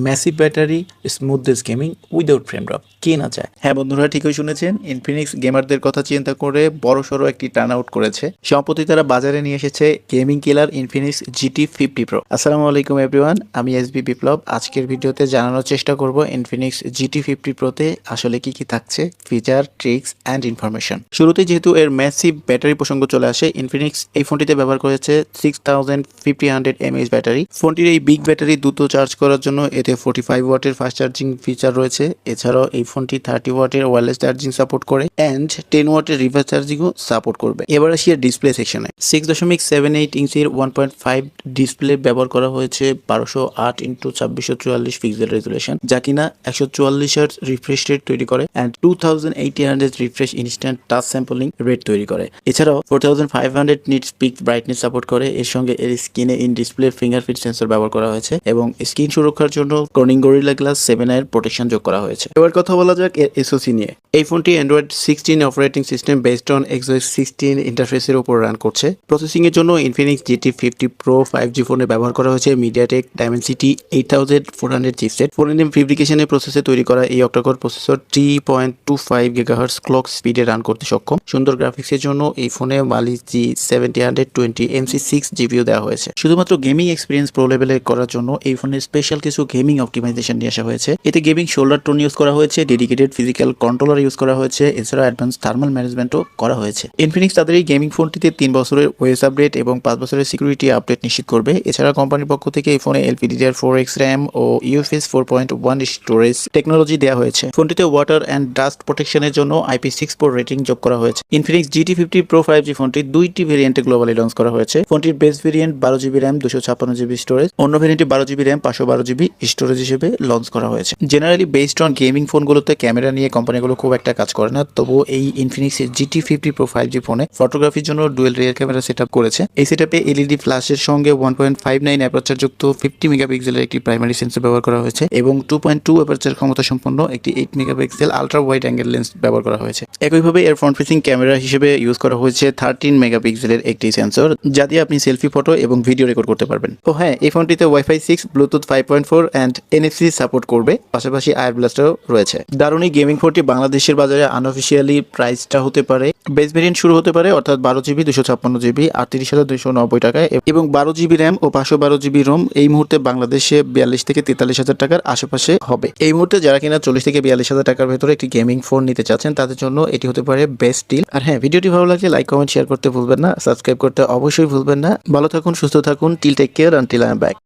Massive battery, smoothness gaming without frame drop, কে না চায়? হ্যাঁ বন্ধুরা, ঠিকই শুনেছেন, ইনফিনিক্স গেমারদের কথা চিন্তা করে বড়সড় একটি টার্ন আউট করেছে। সম্প্রতি তারা বাজারে নিয়ে এসেছে গেমিং কিলার ইনফিনিক্স GT 50 Pro। আসসালামু আলাইকুম এভরিওয়ান, আমি SB বিপ্লব। আজকের ভিডিওতে জানানোর চেষ্টা করব ইনফিনিক্স GT 50 Proতে আসলে কি কি থাকছে, ফিচার, ট্রিক্স অ্যান্ড ইনফরমেশন। শুরুতে যেহেতু এর ম্যাসিভ ব্যাটারি প্রসঙ্গ চলে আসে, ইনফিনিক্স এই ফোনটিতে ব্যবহার করেছে 6500 mAh ব্যাটারি। ফোনটির এই বিগ ব্যাটারি দ্রুত চার্জ করার জন্য এতে 45 ওয়াটের ফাস্ট চার্জিং ফিচার রয়েছে। এছাড়াও এই ফোনটি 30 ওয়াটের ওয়্যারলেস চার্জিং সাপোর্ট করে অ্যান্ড 10 ওয়াটের রিভার্স চার্জিংও সাপোর্ট করবে। এবার আসি এর ডিসপ্লে সেকশনে। 6.78 ইঞ্চির 1.5 ডিসপ্লে ব্যবহার করা হয়েছে 1208x2644 পিক্সেল রেজুলেশন, যা কিনা 144 হার্টজ রিফ্রেশ রেট তৈরি করে and 2800 refresh instant touch sampling rate তৈরি করে। এছাড়াও 4500 নিটস পিক ব্রাইটনেস সাপোর্ট করে। এর সঙ্গে এর স্ক্রিনে ইন ডিসপ্লে ফিঙ্গারপ্রিন্ট সেন্সর ব্যবহার করা হয়েছে এবং স্ক্রিন সুরক্ষার জন্য কর্নিং গরিলা গ্লাস 7i এর প্রোটেকশন যোগ করা হয়েছে। এবার কথা বলা যাক এর এসওসি নিয়ে। এই ফোনটি Android 16 operating system based on Exynos 16 ইন্টারফেসের উপর রান করছে। প্রসেসিং এর জন্য ইনফিনিক্স GT 50 Pro 5G ফোনে ব্যবহার করা হয়েছে মিডিয়াটেক Dimensity 8400 চিপসেট। 4nm ফেব্রিকেশনের প্রসেসে তৈরি করা এই অক্টাকোর প্রসেসর 3.25 GHz ক্লক স্পিডে রান করতে সক্ষম। সুন্দর গ্রাফিক্সের জন্য এই ফোনে Mali G720 MC6 GPU দেওয়া হয়েছে। শুধুমাত্র গেমিং এক্সপিরিয়েন্স প্রো লেভেলে করার জন্য এই ফোনে স্পেশাল কিছু গেমিং অপটিমাইজেশন নিয়ে আসা হয়েছে। এতে গেমিং শোল্ডার টোন ইউজ করা হয়েছে, ডেডিকেটেড ফিজিক্যাল কন্ট্রোলার ইউজ করা হয়েছে, এছাড়া অ্যাডভান্স থার্মাল ম্যানেজমেন্টও করা হয়েছে। ইনফিনিক্স তাদের এই গেমিং ফোনটিতে 3 বছরের ওএস আপডেট এবং 5 বছরের সিকিউরিটি আপডেট নিশ্চিত করবে। এছাড়া কোম্পানির পক্ষ থেকে এই ফোনে LPDDR4X RAM ও UFS 4.1 স্টোরেজ টেকনোলজি দেওয়া হয়েছে। ফোনটিতে ওয়াটার অ্যান্ড ডাস্ট প্রোটেকশনের জন্য IP64 রেটিং যোগ করা হয়েছে। ইনফিনিক্স GT 50 Pro 5G ফোনটি দুইটি ভেরিয়েন্টে গ্লোবালি লঞ্চ করা হয়েছে। ফোনটির base variant 12GB RAM 256GB storage, অন্য ভেরিয়েন্টটি 12GB RAM 512GB স্টোরেজ হিসেবে লঞ্চ করা হয়েছে। জেনারেলি বেসড অন গেমিং ফোনগুলোতে ক্যামেরা নিয়ে কোম্পানিগুলো খুব একটা কাজ করে না, তবুও এই ইনফিনিক্স GT 50 Pro 5G ফোনে ফটোগ্রাফির জন্য ডুয়েল রিয়ার ক্যামেরা সেটআপ করেছে। এই সেটআপে LED ফ্ল্যাশের সঙ্গে 1.59 অ্যাপারচার যুক্ত 50 মেগাপিক্সেলের একটি প্রাইমারি সেন্সর ব্যবহার করা হয়েছে এবং 2.2 অ্যাপারচার ক্ষমতা সম্পন্ন একটি 8 megapixel ultra wide angle lens ব্যবহার করা হয়েছে। একইভাবে এর ফ্রন্ট ফেসিং ক্যামেরা হিসেবে ইউজ করা হয়েছে 13 মেগাপিক্সেলের একটি সেন্সর, যা দিয়ে আপনি সেলফি, ফটো এবং ভিডিও রেকর্ড করতে পারবেন। ও হ্যাঁ, এই ফোনটিতে Wi-Fi 6, Bluetooth 5.4 and NFC support করবে। পাশাপাশি আয়ার ব্লাস্টারও রয়েছে। দারুণ এই গেমিং ফোনটি বাংলাদেশের বাজারে আনঅফিসিয়ালি প্রাইসটা হতে পারে, বেস ভেরিয়েন্ট শুরু হতে পারে অর্থাৎ 12GB 256GB 38,290 টাকায় এবং 12GB RAM ও 512GB ROM এই মুহূর্তে বাংলাদেশে 42 থেকে 43,000 টাকার আশেপাশে হবে। এই মুহূর্তে যারা কিনা 40 থেকে 42,000 টাকার ভেতরে একটি গেমিং ফোন নিতে চাচ্ছেন তাদের জন্য এটি হতে পারে বেস্ট ডিল। আর হ্যাঁ, ভিডিওটি ভালো লাগলে লাইক, কমেন্ট, শেয়ার করতে ভুলবেন না, সাবস্ক্রাইব করতে অবশ্যই ভুলবেন না। ভালো থাকুন, সুস্থ থাকুন, till take care until I am back.